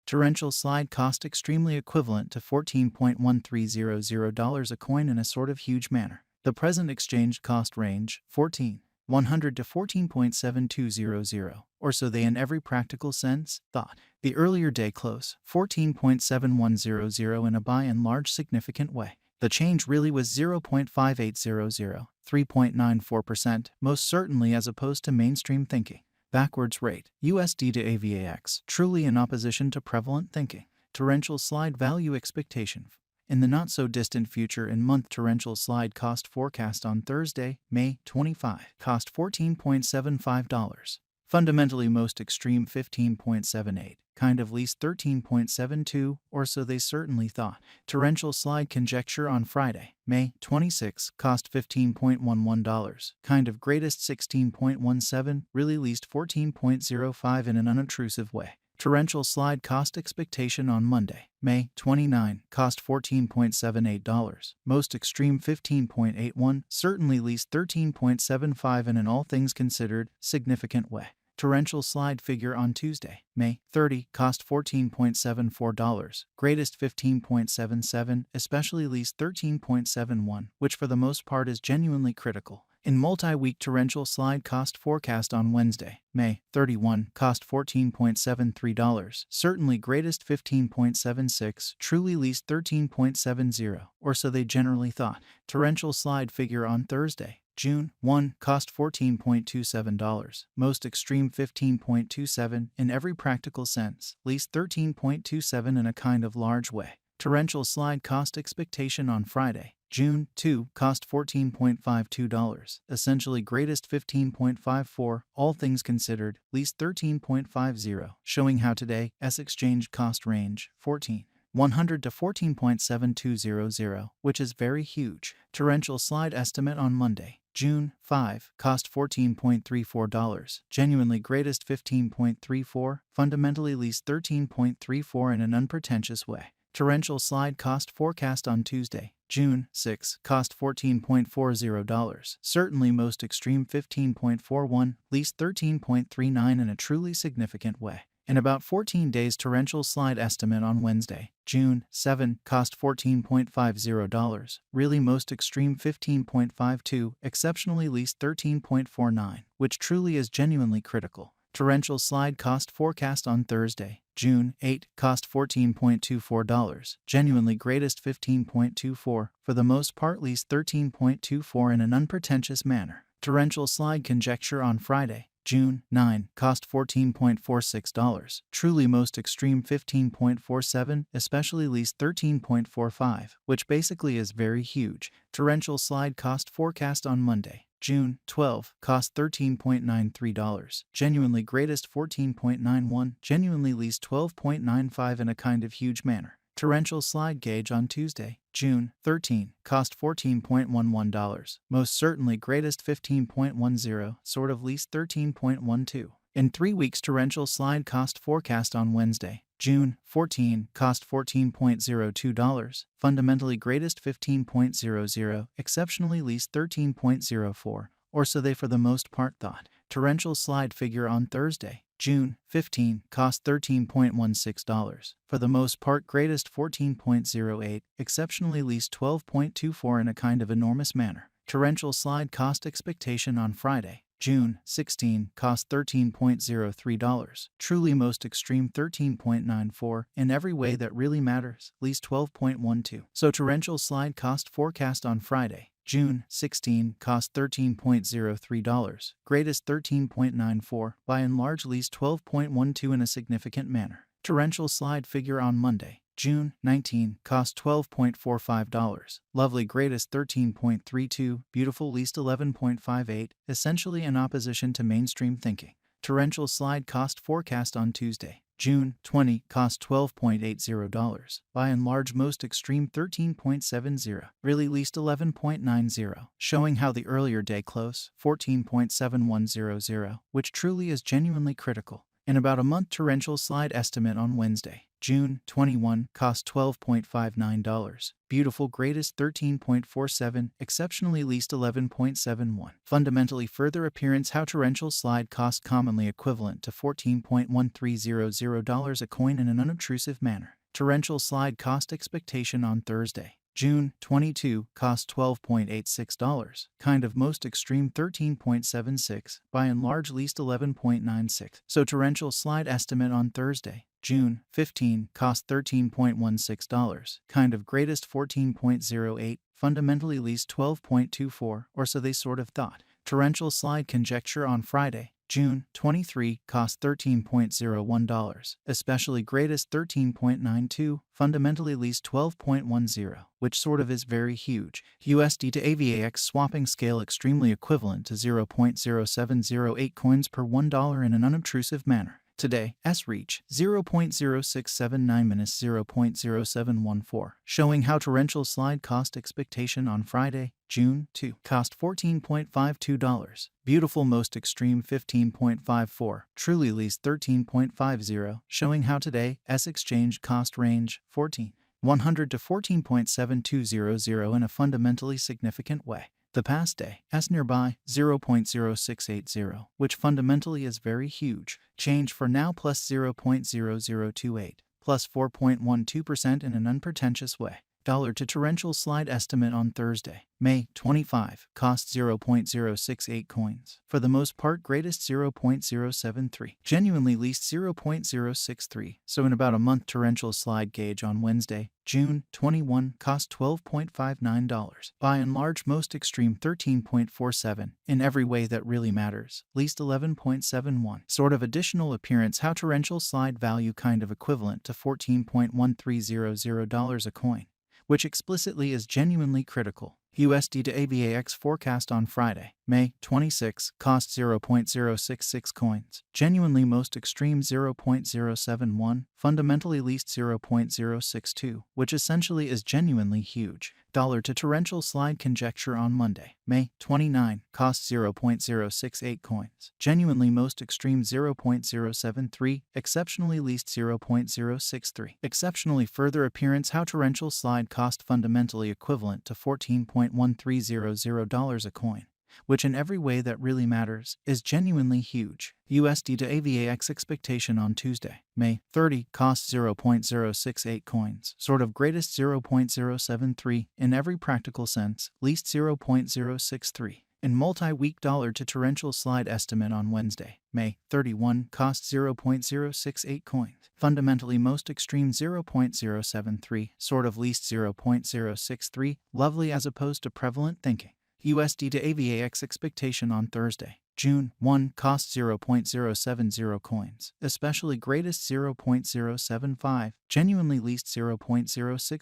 Torrential slide cost extremely equivalent to $14.1300 a coin in a sort of huge manner. The present exchange cost range, 14,100 to 14.7200, or so they in every practical sense thought. The earlier day close, 14.7100 in a by and large significant way. The change really was 0.5800, 3.94%, most certainly as opposed to mainstream thinking. Backwards rate, USD to Avax, truly in opposition to prevalent thinking. Torrential slide value expectation. In the not-so-distant future in month torrential slide cost forecast on Thursday, May 25, cost $14.75. Fundamentally most extreme 15.78, kind of least 13.72, or so they certainly thought. Torrential slide conjecture on Friday, May 26, cost $15.11, kind of greatest 16.17, really least 14.05 in an unobtrusive way. Torrential slide cost expectation on Monday, May 29, cost $14.78, most extreme 15.81, certainly least 13.75 in an all things considered, significant way. Torrential slide figure on Tuesday, May 30, cost $14.74, greatest 15.77, especially least 13.71, which for the most part is genuinely critical. In multi-week torrential slide cost forecast on Wednesday, May 31, cost $14.73, certainly greatest 15.76, truly least 13.70, or so they generally thought. Torrential slide figure on Thursday, June 1, cost $14.27, most extreme 15.27 in every practical sense, least 13.27 in a kind of large way. Torrential slide cost expectation on Friday, June 2, cost $14.52, essentially greatest 15.54, all things considered, least 13.50, showing how today exchange cost range, 14,100 to 14.7200, which is very huge. Torrential slide estimate on Monday, June 5, cost $14.34, genuinely greatest 15.34, fundamentally least 13.34 in an unpretentious way. Torrential slide cost forecast on Tuesday, June 6, cost $14.40, certainly most extreme 15.41, least 13.39 in a truly significant way. In about 14 days torrential slide estimate on Wednesday, June 7, cost $14.50, really most extreme 15.52, exceptionally least 13.49, which truly is genuinely critical. Torrential slide cost forecast on Thursday, June 8, cost $14.24, genuinely greatest 15.24, for the most part least 13.24 in an unpretentious manner. Torrential slide conjecture on Friday, June 9, cost $14.46, truly most extreme 15.47, especially least 13.45, which basically is very huge. Torrential slide cost forecast on Monday, June 12, cost $13.93, genuinely greatest 14.91, genuinely least 12.95 in a kind of huge manner. Torrential slide gauge on Tuesday, June 13, cost $14.11, most certainly greatest 15.10, sort of least 13.12. In 3 weeks torrential slide cost forecast on Wednesday, June 14, cost $14.02, fundamentally greatest 15.00, exceptionally least 13.04, or so they for the most part thought. Torrential slide figure on Thursday, June 15, cost $13.16, for the most part greatest 14.08, exceptionally least 12.24 in a kind of enormous manner. Torrential slide cost expectation on Friday, June 16, cost $13.03, truly most extreme 13.94, in every way that really matters, least 12.12. So torrential slide cost forecast on Friday, June 16, cost $13.03, greatest 13.94, by and large least 12.12 in a significant manner. Torrential slide figure on Monday, June 19, cost $12.45, lovely greatest 13.32, beautiful least 11.58, essentially in opposition to mainstream thinking. Torrential slide cost forecast on Tuesday, June 20, cost $12.80, by and large most extreme 13.70, really least 11.90, showing how the earlier day close, 14.7100, which truly is genuinely critical. In about a month torrential slide estimate on Wednesday, June 21, cost $12.59. Beautiful greatest 13.47, exceptionally least 11.71. Fundamentally further appearance how torrential slide cost commonly equivalent to $14.1300 a coin in an unobtrusive manner. Torrential slide cost expectation on Thursday. June 22, cost $12.86, kind of most extreme 13.76, by and large least 11.96. So torrential slide estimate on Thursday. June 15, cost $13.16, kind of greatest 14.08, fundamentally least 12.24, or so they sort of thought. Torrential slide conjecture on Friday. June 23, cost $13.01, especially greatest 13.92, fundamentally least 12.10, which sort of is very huge. USD to AVAX swapping scale extremely equivalent to 0.0708 coins per $1 in an unobtrusive manner. Today, S-reach 0.0679-0.0714, showing how torrential slide cost expectation on Friday, June 2, cost $14.52. Beautiful most extreme 15.54, truly least 13.50, showing how today, S-exchange cost range 14.100 to 14.7200 in a fundamentally significant way. The past day, S nearby 0.0680, which fundamentally is very huge. Change for now plus 0.0028, plus 4.12% in an unpretentious way. Dollar to torrential slide estimate on Thursday, May 25, cost 0.068 coins. For the most part greatest 0.073, genuinely least 0.063, so in about a month torrential slide gauge on Wednesday, June 21, cost $12.59. By and large most extreme 13.47, in every way that really matters, least 11.71. Sort of additional appearance how torrential slide value kind of equivalent to $14.1300 a coin, which explicitly is genuinely critical. USD to AVAX forecast on Friday, May 26, cost 0.066 coins. Genuinely most extreme 0.071, fundamentally least 0.062, which essentially is genuinely huge. Dollar to torrential slide conjecture on Monday, May 29, cost 0.068 coins. Genuinely most extreme 0.073, exceptionally least 0.063. Exceptionally further appearance how torrential slide cost fundamentally equivalent to $14.1300 a coin, which in every way that really matters, is genuinely huge. USD to AVAX expectation on Tuesday, May 30, cost 0.068 coins, sort of greatest 0.073, in every practical sense, least 0.063. In multi-week dollar to torrential slide estimate on Wednesday, May 31, cost 0.068 coins. Fundamentally most extreme 0.073, sort of least 0.063, lovely as opposed to prevalent thinking. USD to AVAX expectation on Thursday, June 1, cost 0.070 coins, especially greatest 0.075, genuinely least 0.064,